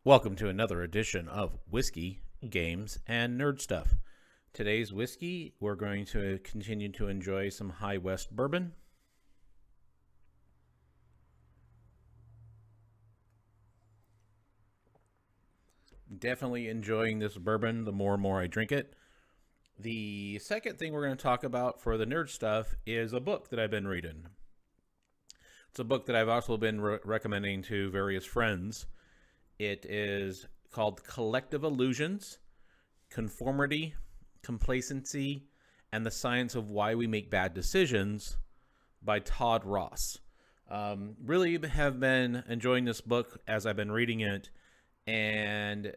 Welcome to another edition of Whiskey, Games, and Nerd Stuff. Today's whiskey, we're going to continue to enjoy some High West Bourbon. Definitely enjoying this bourbon the more and more I drink it. The second thing we're going to talk about for the Nerd Stuff is a book that I've been reading. It's a book that I've also been recommending to various friends. It is called Collective Illusions, Conformity, Complacency, and the Science of Why We Make Bad Decisions by Todd Ross. Really have been enjoying this book as I've been reading it, and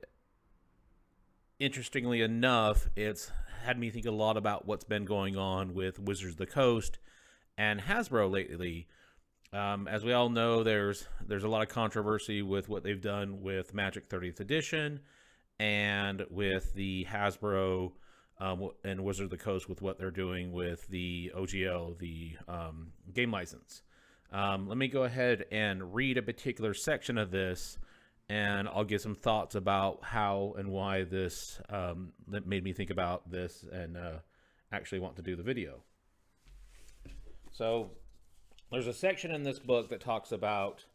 interestingly enough, it's had me think a lot about what's been going on with Wizards of the Coast and Hasbro lately. As we all know, there's a lot of controversy with what they've done with Magic 30th Edition and with the Hasbro and Wizards of the Coast with what they're doing with the OGL, the game license. Let me go ahead and read a particular section of this, and I'll give some thoughts about how and why this that made me think about this and actually want to do the video. So there's a section in this book that talks about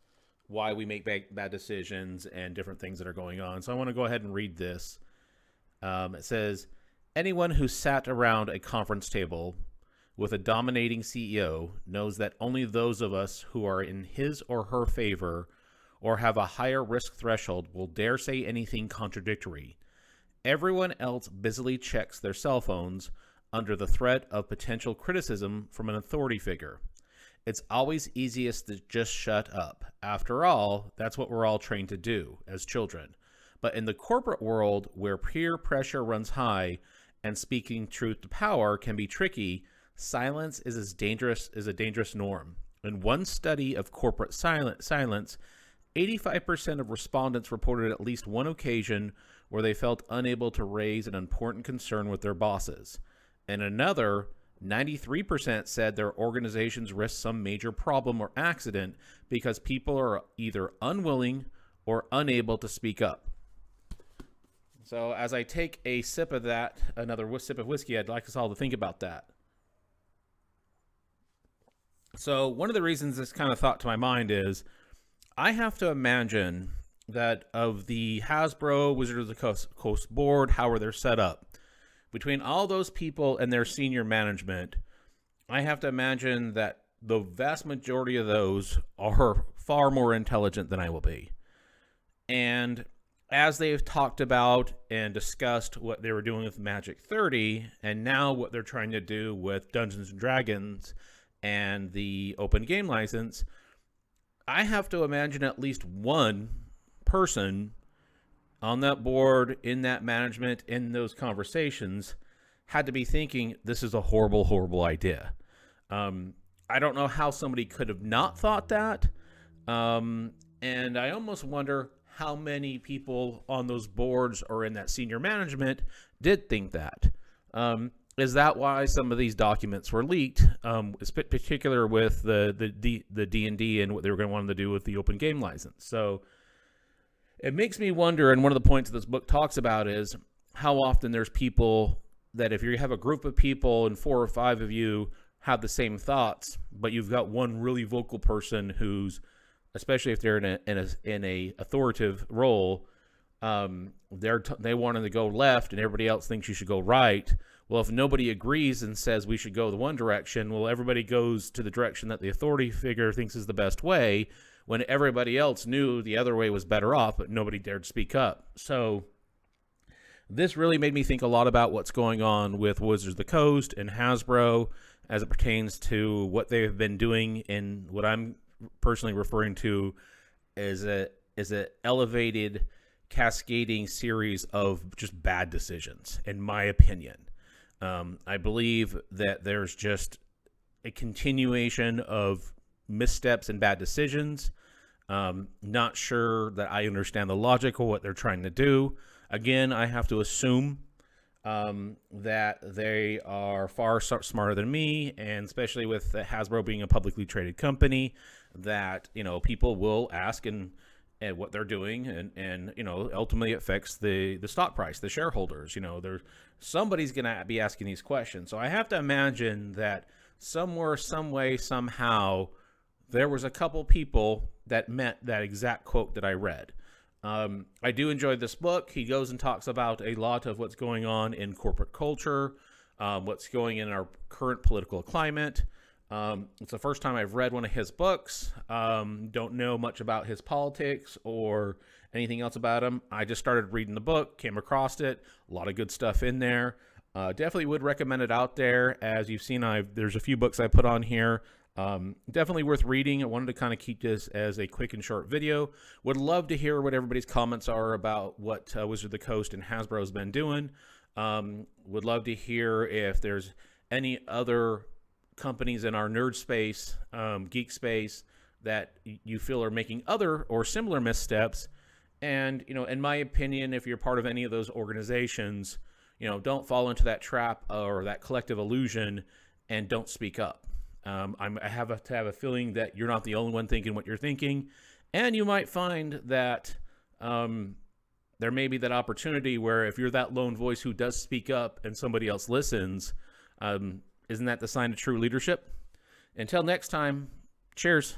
why we make bad decisions and different things that are going on. So I want to go ahead and read this. It says, anyone who sat around a conference table with a dominating CEO knows that only those of us who are in his or her favor or have a higher risk threshold will dare say anything contradictory. Everyone else busily checks their cell phones under the threat of potential criticism from an authority figure. It's always easiest to just shut up. After all, that's what we're all trained to do as children. But in the corporate world, where peer pressure runs high and speaking truth to power can be tricky, silence is a dangerous norm. In one study of corporate silence, 85% of respondents reported at least one occasion where they felt unable to raise an important concern with their bosses. In another, 93% said their organizations risk some major problem or accident because people are either unwilling or unable to speak up. So as I take a sip of that, another sip of whiskey, I'd like us all to think about that. So one of the reasons this kind of thought to my mind is I have to imagine that of the Hasbro Wizards of the Coast board, how are they set up? Between all those people and their senior management, I have to imagine that the vast majority of those are far more intelligent than I will be. And as they've talked about and discussed what they were doing with Magic 30, and now what they're trying to do with Dungeons & Dragons and the open game license, I have to imagine at least one person on that board, in that management, in those conversations, had to be thinking, this is a horrible, horrible idea. I don't know how somebody could have not thought that. And I almost wonder how many people on those boards or in that senior management did think that. Is that why some of these documents were leaked, particular with the D&D and what they were going to want to do with the open game license? So it makes me wonder, and one of the points this book talks about is how often there's people that if you have a group of people and 4 or 5 of you have the same thoughts, but you've got one really vocal person who's, especially if they're in a authoritative role, they wanted to go left and everybody else thinks you should go right. Well, if nobody agrees and says we should go the one direction, well, everybody goes to the direction that the authority figure thinks is the best way, when everybody else knew the other way was better off, but nobody dared speak up. So this really made me think a lot about what's going on with Wizards of the Coast and Hasbro as it pertains to what they've been doing in what I'm personally referring to as a elevated cascading series of just bad decisions, in my opinion. I believe that there's just a continuation of missteps and bad decisions. Not sure that I understand the logic of what they're trying to do. Again, I have to assume that they are far smarter than me, and especially with Hasbro being a publicly traded company, that people will ask and and what they're doing, and ultimately it affects the stock price, the shareholders. There's somebody's going to be asking these questions. So I have to imagine that somewhere, some way, somehow, there was a couple people that meant that exact quote that I read. I do enjoy this book. He goes and talks about a lot of what's going on in corporate culture, what's going in our current political climate. It's the first time I've read one of his books. Don't know much about his politics or anything else about him. I just started reading the book, came across it. A lot of good stuff in there. Definitely would recommend it out there. As you've seen, there's a few books I put on here. Definitely worth reading. I wanted to kind of keep this as a quick and short video. Would love to hear what everybody's comments are about what Wizard of the Coast and Hasbro has been doing. Would love to hear if there's any other companies in our nerd space, geek space, that you feel are making other or similar missteps. And, in my opinion, if you're part of any of those organizations, don't fall into that trap or that collective illusion and don't speak up. I have to have a feeling that you're not the only one thinking what you're thinking. And you might find that there may be that opportunity where if you're that lone voice who does speak up and somebody else listens, isn't that the sign of true leadership? Until next time, cheers.